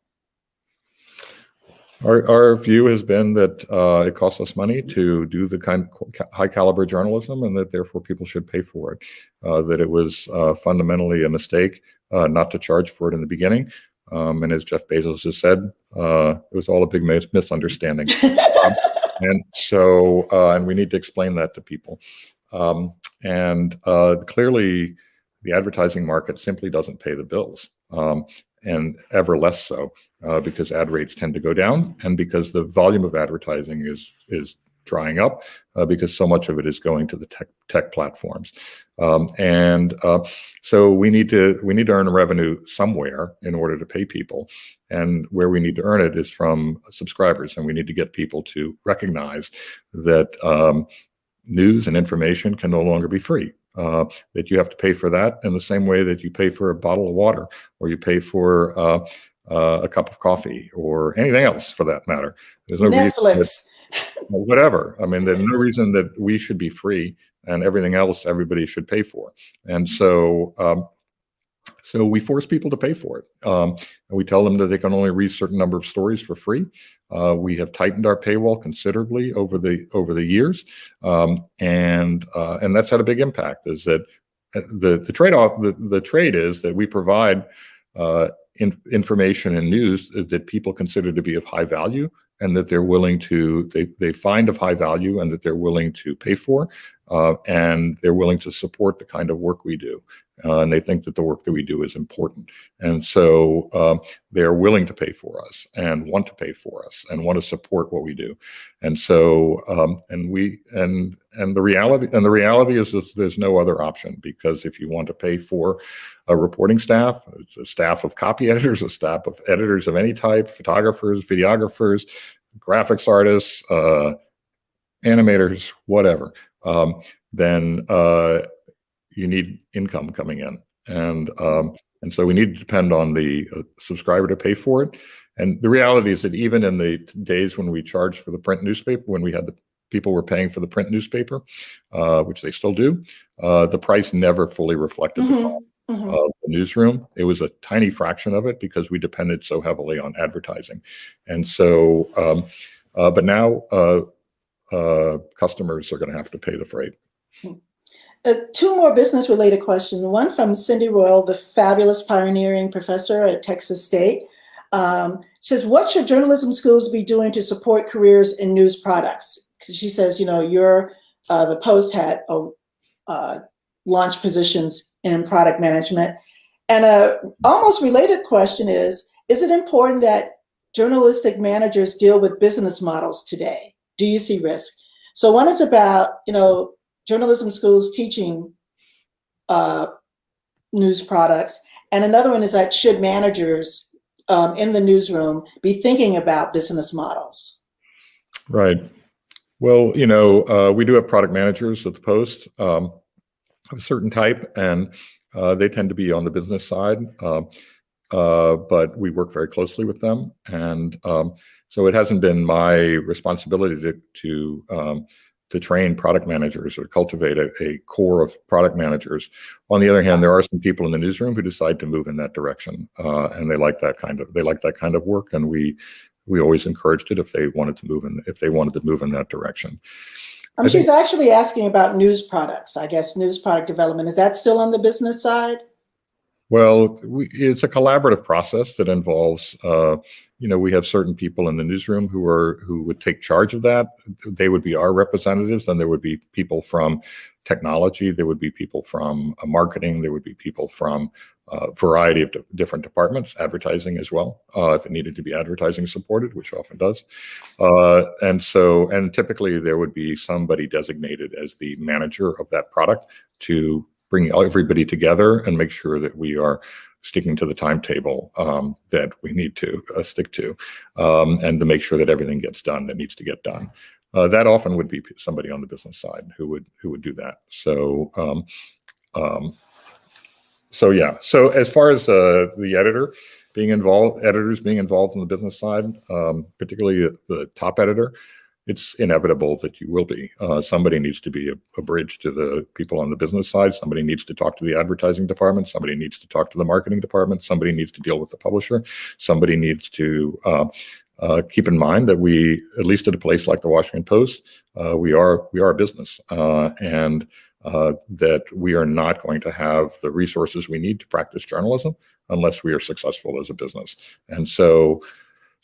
Our view has been that it costs us money to do the kind of high caliber journalism, and that therefore people should pay for it. That it was fundamentally a mistake not to charge for it in the beginning. And as Jeff Bezos has said, it was all a big misunderstanding. And we need to explain that to people. Clearly, the advertising market simply doesn't pay the bills, and ever less so, because ad rates tend to go down, and because the volume of advertising is drying up, because so much of it is going to the tech platforms, so we need to earn revenue somewhere in order to pay people, and where we need to earn it is from subscribers, and we need to get people to recognize that news and information can no longer be free. That you have to pay for that in the same way that you pay for a bottle of water, or you pay for a cup of coffee, or anything else for that matter. There's no Netflix. Whatever. I mean, there's no reason that we should be free and everything else everybody should pay for. And so we force people to pay for it. And we tell them that they can only read a certain number of stories for free. We have tightened our paywall considerably over the years, and that's had a big impact. Is that the trade-off? The trade is that we provide information and news that people consider to be of high value, and that they're willing to, they find of high value, and that they're willing to pay for, and they're willing to support the kind of work we do. And they think that the work that we do is important. And so they're willing to pay for us, and want to pay for us, and want to support what we do. And so, the reality is that there's no other option, because if you want to pay for a reporting staff, it's a staff of copy editors, a staff of editors of any type, photographers, videographers, graphics artists, animators, whatever, then you need income coming in, and so we need to depend on the subscriber to pay for it. And the reality is that even in the days when we charged for the print newspaper, when we had the people were paying for the print newspaper, which they still do, the price never fully reflected the cost of the newsroom. It was a tiny fraction of it because we depended so heavily on advertising. And so, but now customers are going to have to pay the freight. Two more business-related questions. One from Cindy Royal, the fabulous pioneering professor at Texas State. Says, what should journalism schools be doing to support careers in news products? Because she says, the Post had launched positions in product management. And a almost related question is it important that journalistic managers deal with business models today? Do you see risk? So one is about, journalism schools teaching news products. And another one is that should managers in the newsroom be thinking about business models? Right. Well, we do have product managers at the Post of a certain type, and they tend to be on the business side, but we work very closely with them. And so it hasn't been my responsibility to train product managers or cultivate a core of product managers. On the other hand, there are some people in the newsroom who decide to move in that direction, and they like that kind of work, and we always encouraged it if they wanted to move in that direction. She's actually asking about news products, I guess, news product development. Is that still on the business side? Well, it's a collaborative process that involves, we have certain people in the newsroom who would take charge of that. They would be our representatives. Then there would be people from technology. There would be people from marketing. There would be people from a variety of different departments, advertising as well, if it needed to be advertising supported, which often does. And typically there would be somebody designated as the manager of that product to bring everybody together and make sure that we are sticking to the timetable that we need to stick to, and to make sure that everything gets done that needs to get done. That often would be somebody on the business side who would do that. So yeah. So as far as the editors being involved in the business side, particularly the top editor, it's inevitable that you will be. Somebody needs to be a bridge to the people on the business side. Somebody needs to talk to the advertising department. Somebody needs to talk to the marketing department. Somebody needs to deal with the publisher. Somebody needs to keep in mind that we, at least at a place like the Washington Post, we are a business, and that we are not going to have the resources we need to practice journalism unless we are successful as a business. And so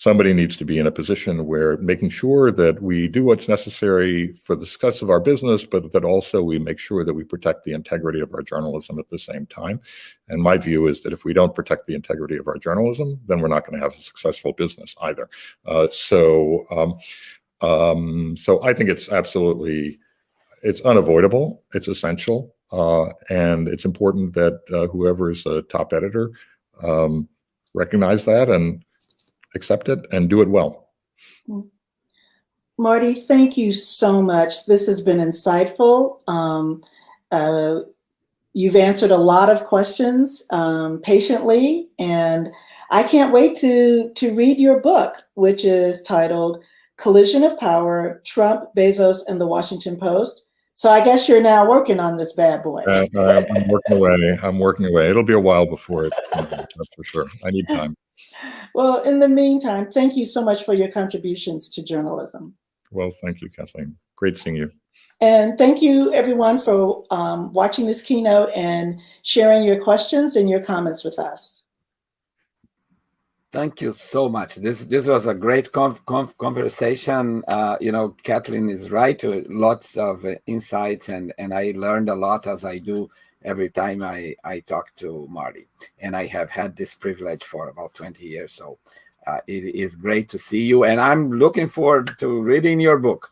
somebody needs to be in a position where making sure that we do what's necessary for the success of our business, but that also we make sure that we protect the integrity of our journalism at the same time. And my view is that if we don't protect the integrity of our journalism, then we're not going to have a successful business either. So I think it's unavoidable, it's essential, and it's important that whoever is a top editor recognize that and accept it and do it well. Marty, thank you so much. This has been insightful. You've answered a lot of questions patiently, and I can't wait to read your book, which is titled Collision of Power, Trump, Bezos, and the Washington Post. So I guess you're now working on this bad boy. I'm working away. I'm working away. It'll be a while before it comes out, that's for sure. I need time. Well, in the meantime, thank you so much for your contributions to journalism. Well, thank you, Kathleen. Great seeing you. And thank you, everyone, for watching this keynote and sharing your questions and your comments with us. Thank you so much. This was a great conversation. Kathleen is right. Lots of insights, and I learned a lot, as I do every time I talk to Marty. And I have had this privilege for about 20 years. So it is great to see you. And I'm looking forward to reading your book.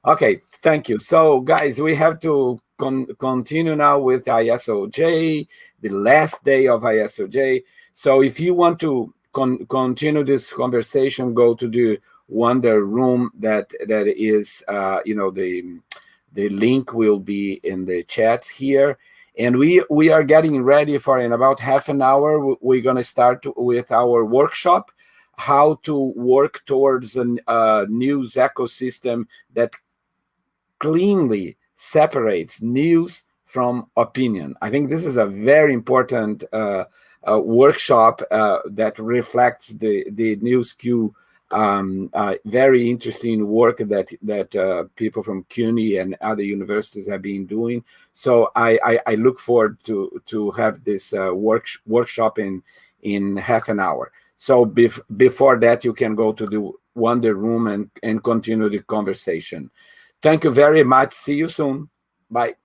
Okay, thank you. So, guys, we have to continue now with ISOJ, the last day of ISOJ. So if you want to continue this conversation, go to the Wonder Room. That is, the link will be in the chat here. And we are getting ready for, in about half an hour, we're going to start with our workshop, how to work towards a news ecosystem that cleanly separates news from opinion. I think this is a very important workshop that reflects the News Q very interesting work that people from CUNY and other universities have been doing. So I look forward to have this workshop in half an hour. So before that, you can go to the Wonder Room and continue the conversation. Thank you very much. See you soon. Bye.